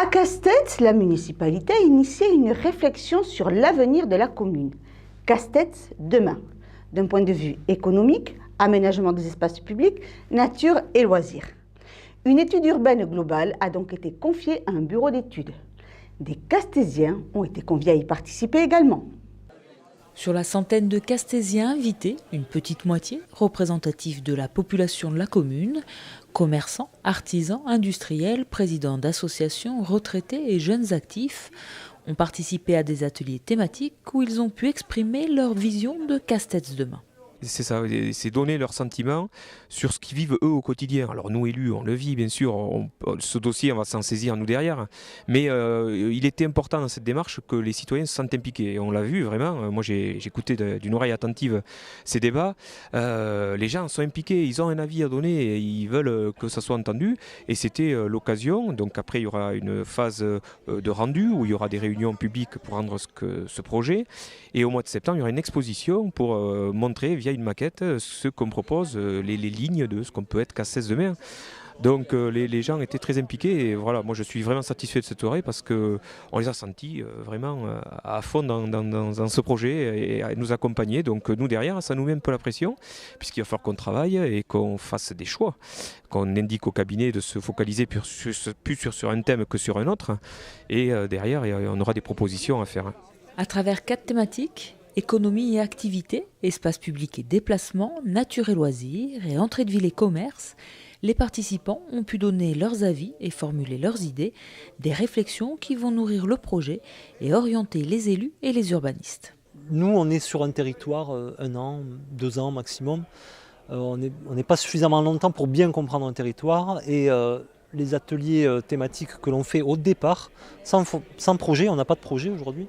À Casse-Tête, la municipalité a initié une réflexion sur l'avenir de la commune. Casse-Tête demain, d'un point de vue économique, aménagement des espaces publics, nature et loisirs. Une étude urbaine globale a donc été confiée à un bureau d'études. Des Castésiens ont été conviés à y participer également. Sur la centaine de Castésiens invités, une petite moitié représentative de la population de la commune, commerçants, artisans, industriels, présidents d'associations, retraités et jeunes actifs, ont participé à des ateliers thématiques où ils ont pu exprimer leur vision de Casse-Tête demain. C'est ça, c'est donner leurs sentiments sur ce qu'ils vivent eux au quotidien. Alors nous élus, on le vit bien sûr, ce dossier on va s'en saisir nous derrière, mais il était important dans cette démarche que les citoyens se sentent impliqués. Et on l'a vu vraiment, moi j'ai écouté d'une oreille attentive ces débats, les gens sont impliqués, ils ont un avis à donner et ils veulent que ça soit entendu. Et c'était l'occasion, donc après il y aura une phase de rendu où il y aura des réunions publiques pour rendre ce projet. Et au mois de septembre, il y aura une exposition pour montrer via une maquette ce qu'on propose, les lignes de ce qu'on peut être Casse-Tête demain. Donc les gens étaient très impliqués et voilà, moi je suis vraiment satisfait de cette soirée parce qu'on les a sentis vraiment à fond dans ce projet et à nous accompagner. Donc nous derrière, ça nous met un peu la pression puisqu'il va falloir qu'on travaille et qu'on fasse des choix, qu'on indique au cabinet de se focaliser plus sur un thème que sur un autre. Et derrière, on aura des propositions à faire. À travers 4 thématiques, économie et activités, espaces publics et déplacements, nature et loisirs et entrée de ville et commerce, les participants ont pu donner leurs avis et formuler leurs idées, des réflexions qui vont nourrir le projet et orienter les élus et les urbanistes. Nous, on est sur un territoire 1 an, 2 ans maximum. On n'est pas suffisamment longtemps pour bien comprendre un territoire et les ateliers thématiques que l'on fait au départ, sans projet, on n'a pas de projet aujourd'hui.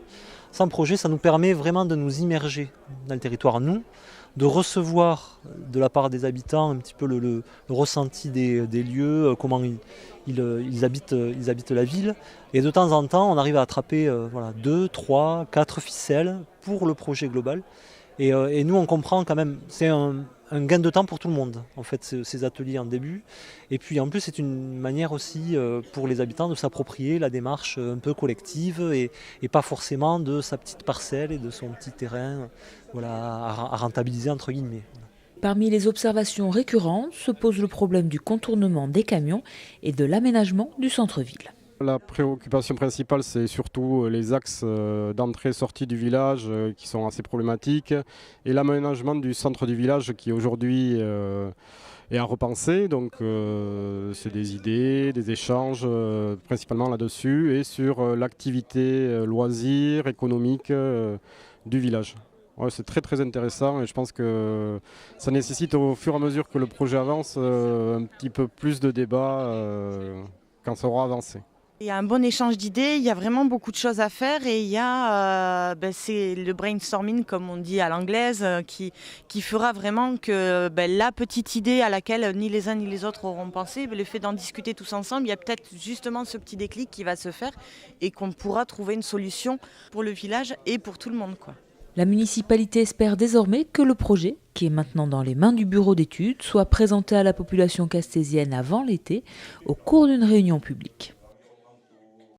Sans projet, ça nous permet vraiment de nous immerger dans le territoire, nous, de recevoir de la part des habitants un petit peu le ressenti des lieux, comment ils habitent la ville. Et de temps en temps, on arrive à attraper 2, 3, 4 ficelles pour le projet global. Et nous, on comprend quand même, c'est un gain de temps pour tout le monde, en fait, ces ateliers en début. Et puis en plus, c'est une manière aussi pour les habitants de s'approprier la démarche un peu collective et pas forcément de sa petite parcelle et de son petit terrain à rentabiliser, entre guillemets. Parmi les observations récurrentes se pose le problème du contournement des camions et de l'aménagement du centre-ville. La préoccupation principale, c'est surtout les axes d'entrée-sortie du village qui sont assez problématiques et l'aménagement du centre du village qui aujourd'hui est à repenser. Donc c'est des idées, des échanges principalement là-dessus et sur l'activité loisir, économique du village. Ouais, c'est très très intéressant et je pense que ça nécessite au fur et à mesure que le projet avance un petit peu plus de débats quand ça aura avancé. Il y a un bon échange d'idées, il y a vraiment beaucoup de choses à faire et il y a c'est le brainstorming comme on dit à l'anglaise qui fera vraiment que la petite idée à laquelle ni les uns ni les autres auront pensé, le fait d'en discuter tous ensemble, il y a peut-être justement ce petit déclic qui va se faire et qu'on pourra trouver une solution pour le village et pour tout le monde, quoi. La municipalité espère désormais que le projet, qui est maintenant dans les mains du bureau d'études, soit présenté à la population castésienne avant l'été au cours d'une réunion publique.